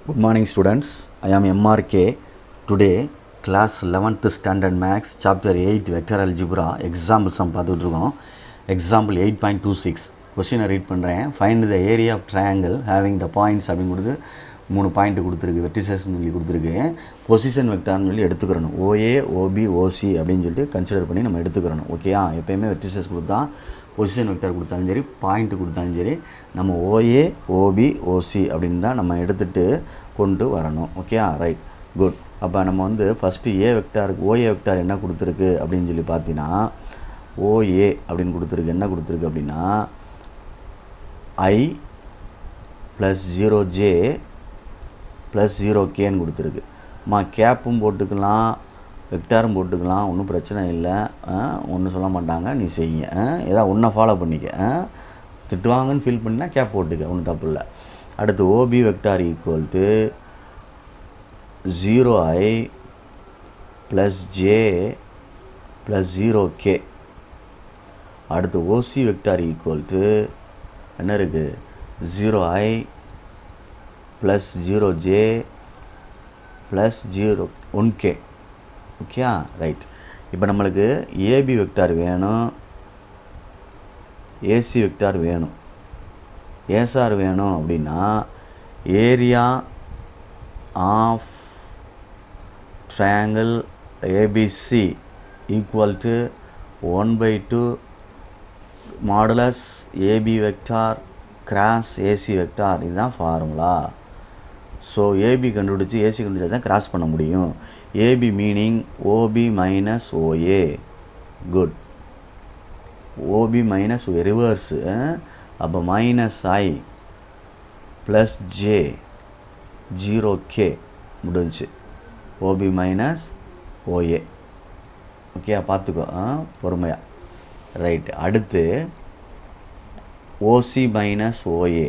Good morning students, I am MRK. Today class 11th standard max chapter 8 vector algebra example sum பார்த்துட்டு இருக்கோம். Example 8.26 question read பண்ணுறேன். Find the area of triangle having the points அப்படின்னு கொடுத்து 3 point கொடுத்துருக்கு, வெர்டிசஸ்ன்னு சொல்லி கொடுத்துருக்கு. Position வெக்டார்னு சொல்லி எடுத்துக்கிறணும். OA, OB, OC அப்படின்னு சொல்லிட்டு கன்சிடர் பண்ணி நம்ம எடுத்துக்கிறணும். ஓகேயா, எப்போயுமே வெர்டிசஸ் கொடுத்தா பொசிஷன் வெக்டார் கொடுத்தாலும் சரி, பாயிண்ட் கொடுத்தாலும் சரி, நம்ம OA, OB, OC அப்படின்னு தான் நம்ம எடுத்துகிட்டு கொண்டு வரணும். ஓகேயா, ரைட், குட். அப்போ நம்ம வந்து ஃபஸ்ட்டு OA வெக்டார் என்ன கொடுத்துருக்கு அப்படின்னு சொல்லி பார்த்தீங்கன்னா, OA அப்படின்னு கொடுத்துருக்கு. என்ன கொடுத்துருக்கு அப்படின்னா I + 0J + 0Kன்னு கொடுத்துருக்கு. கேப்பும் போட்டுக்கலாம், வெக்டாரும் போட்டுக்கலாம், ஒன்றும் பிரச்சனை இல்லை, ஒன்றும் சொல்ல மாட்டாங்க, நீ செய்யுங்க. ஏதாவது ஒன்றை ஃபாலோ பண்ணிக்க, திட்டுவாங்கன்னு ஃபீல் பண்ணினா கேப் போட்டுக்க, ஒன்றும் தப்பு இல்லை. அடுத்து OB vector equal to 0I + J + 0K. அடுத்து OC வெக்டார் ஈக்குவல் டு என்ன இருக்குது, 0I + 0J + 1K. Okay, right. இப்போ நம்மளுக்கு AB வெக்டார் வேணும், AC வெக்டார் வேணும். ஏசார் வேணும் அப்படின்னா area of triangle ABC equal to 1/2 modulus AB vector cross AC vector. இதுதான் ஃபார்முலா. ஸோ AB கண்டுபிடிச்சி AC கண்டுபிடிச்சா தான் கிராஸ் பண்ண முடியும். AB meaning OB - OA. Good. OB - reverse. அப்போ -I + J 0K முடிஞ்சு. OB - OA. ஓகே, பார்த்துக்கோ பொறுமையாக. ரைட். அடுத்து OC - OA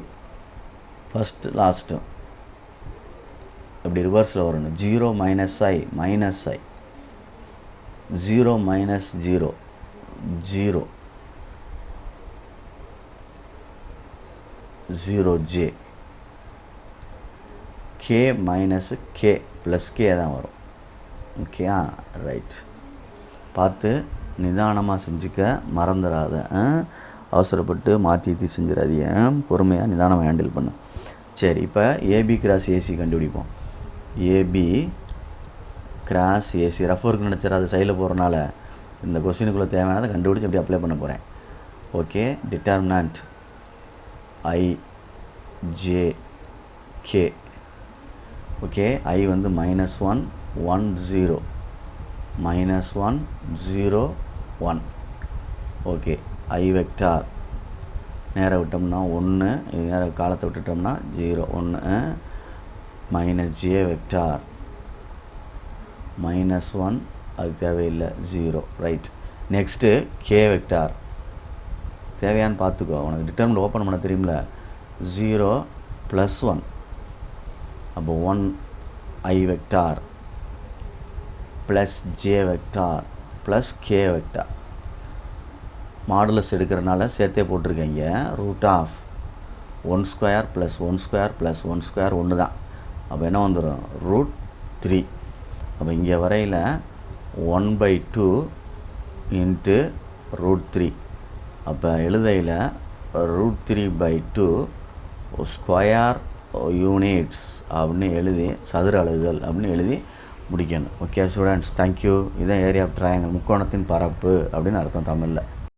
ஃபஸ்ட்டு லாஸ்ட்டு இப்படி ரிவர்ஸில் வரணும். 0 - I - I 0 - 0 0 0J K - K + K தான் வரும். ஓகேயா, ரைட். பார்த்து நிதானமாக செஞ்சுக்க, மறந்துடாத. அவசரப்பட்டு மாற்றி செஞ்சிடாதீங்க, பொறுமையாக நிதானமாக ஹேண்டில் பண்ணு. சரி, இப்போ AB × AC கண்டுபிடிப்போம். AB × AC ரஃப் ஒர்க் நினச்சிட, அது சைடில் போகிறனால இந்த கொஸ்டினுக்குள்ளே தேவையானதை கண்டுபிடிச்சி அப்படி அப்ளை பண்ண போகிறேன். Okay, determinant I J K. Okay, I வந்து -1 1 0 -1 0 1. ஓகே, I வெக்டார் நேராக விட்டோம்னா 1, இது நேராக காலத்தை விட்டுட்டோம்னா 0 1 -J வெக்டார் -1, அது தேவையில்லை, 0. ரைட். நெக்ஸ்ட்டு K வெக்டார் தேவையான்னு பார்த்துக்கோ. உனக்கு டிட்டர்மினன்ட் ஓப்பன் பண்ண தெரியுமில்ல. 0 + 1, அப்போ 1 I vector + J vector + K vector. Modulus எடுக்கிறனால சேர்த்தே போட்டிருக்கீங்க. √1² + 1² + 1² ஒன்று தான். அப்போ என்ன வந்துடும், √3. அப்போ இங்கே வரையில் 1/2 × √3. அப்போ எழுதையில் √3/2 ஸ்கொயர் யூனிட்ஸ் அப்படின்னு எழுதி, சதுர அலகுகள் அப்படின்னு எழுதி முடிக்கணும். Okay students, thank you. இதுதான் ஏரியா ஆஃப் ட்ரையாங்கிள், முக்கோணத்தின் பரப்பு அப்படின்னு அர்த்தம் தமிழில்.